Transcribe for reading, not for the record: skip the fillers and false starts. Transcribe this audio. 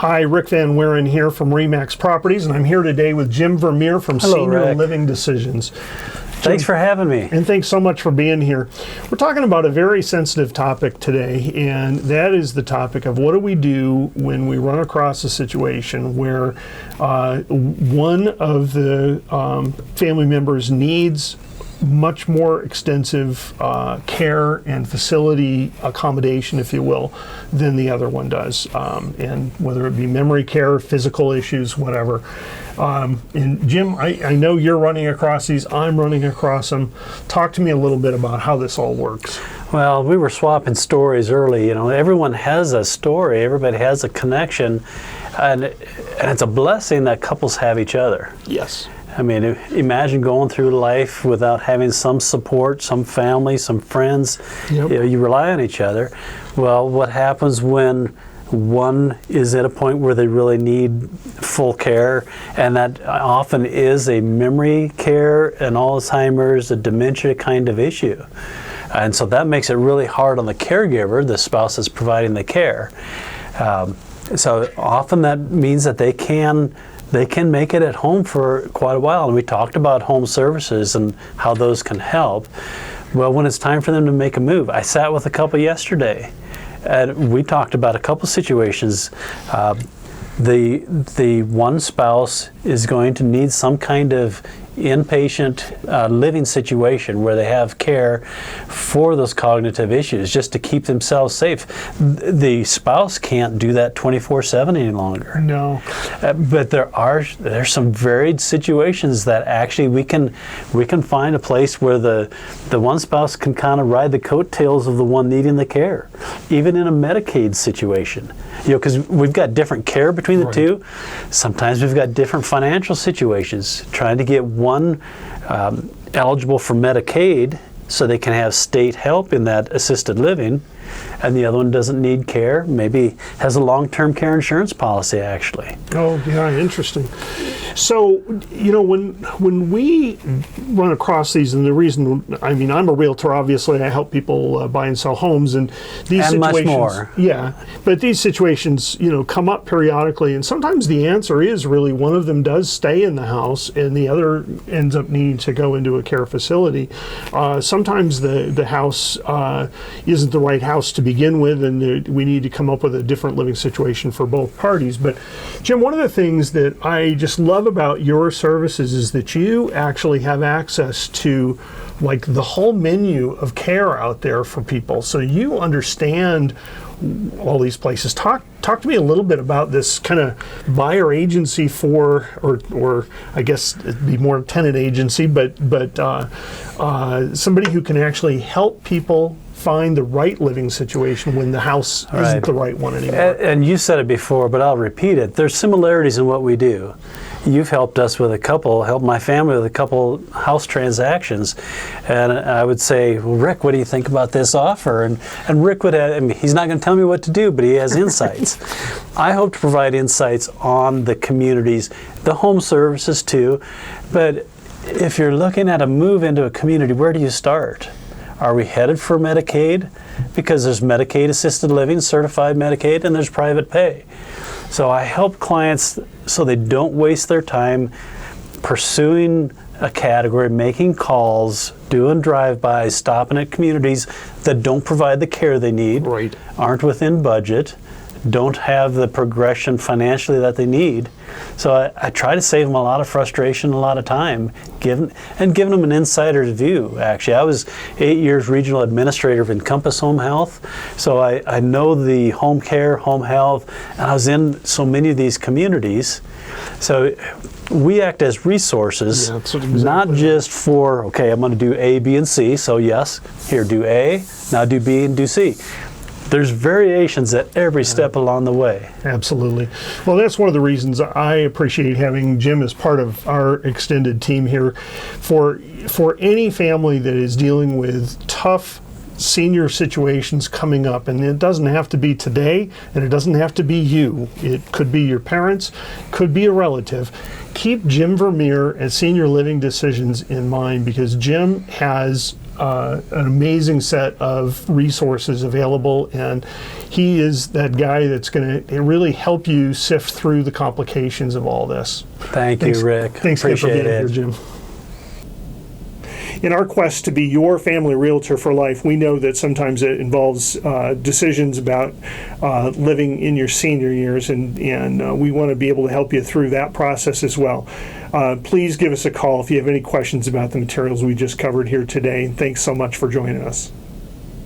Hi, Rick Van Wieren here from Remax Properties, and I'm here today with Jim Vermeer from Hello, Senior Rick. Living Decisions. Thanks for having me. And thanks so much for being here. We're talking about a very sensitive topic today, and that is the topic of what do we do when we run across a situation where one of the family members needs much more extensive care and facility accommodation, if you will, than the other one does. And whether it be memory care, physical issues, whatever. And Jim, I know you're running across these, I'm running across them. Talk to me a little bit about how this all works. Well, we were swapping stories early. You know, everyone has a story, everybody has a connection, and it's a blessing that couples have each other. Yes. I mean, imagine going through life without having some support, some family, some friends. Yep. You know, you rely on each other. Well, what happens when one is at a point where they really need full care, and that often is a memory care, an Alzheimer's, a dementia kind of issue. And so that makes it really hard on the caregiver, the spouse that's providing the care. So often that means that they can make it at home for quite a while. And we talked about home services and how those can help. Well, when it's time for them to make a move, I sat with a couple yesterday, and we talked about a couple situations. The one spouse is going to need some kind of inpatient living situation where they have care for those cognitive issues just to keep themselves safe. The spouse can't do that 24/7 any longer. No. But there's some varied situations that actually we can find a place where the one spouse can kind of ride the coattails of the one needing the care, even in a Medicaid situation. You know, because we've got different care between the two. Sometimes we've got different financial situations. Trying to get one eligible for Medicaid so they can have state help in that assisted living, and the other one doesn't need care, maybe has a long-term care insurance policy actually. Oh, yeah, interesting. So, you know, when we run across these, and the reason, I mean, I'm a realtor, obviously, I help people buy and sell homes, and these and situations, much more. Yeah, but these situations, you know, come up periodically, and sometimes the answer is really one of them does stay in the house, and the other ends up needing to go into a care facility. Sometimes the house isn't the right house to begin with, and we need to come up with a different living situation for both parties. But Jim, one of the things that I just love about your services is that you actually have access to like the whole menu of care out there for people. So you understand all these places. Talk to me a little bit about this kind of buyer agency for, or I guess it'd be more tenant agency, but somebody who can actually help people find the right living situation when the house isn't the right one anymore. And you said it before, but I'll repeat it. There's similarities in what we do. You've helped us with helped my family with a couple house transactions. And I would say, well, Rick, what do you think about this offer? And Rick would have, I mean, he's not going to tell me what to do, but he has insights. I hope to provide insights on the communities, the home services too. But if you're looking at a move into a community, where do you start? Are we headed for Medicaid? Because there's Medicaid assisted living, certified Medicaid, and there's private pay. So I help clients so they don't waste their time pursuing a category, making calls, doing drive-bys, stopping at communities that don't provide the care they need, aren't within budget, don't have the progression financially that they need. So I try to save them a lot of frustration, a lot of time, giving them an insider's view, actually. I was 8 years regional administrator of Encompass Home Health, so I know the home care, home health, and I was in so many of these communities. So we act as resources, not just for, okay, I'm going to do A, B, and C, so yes, here, do A, now do B, and do C. There's variations at every step along the way. Absolutely. Well, that's one of the reasons I appreciate having Jim as part of our extended team here. For any family that is dealing with tough senior situations coming up, and it doesn't have to be today, and it doesn't have to be you. It could be your parents, could be a relative. Keep Jim Vermeer at Senior Living Decisions in mind, because Jim has an amazing set of resources available, and he is that guy that's going to really help you sift through the complications of all this. Thanks, you, Rick. Thanks again for being here, Jim. In our quest to be your family realtor for life, we know that sometimes it involves decisions about living in your senior years, and we want to be able to help you through that process as well. Please give us a call if you have any questions about the materials we just covered here today. Thanks so much for joining us.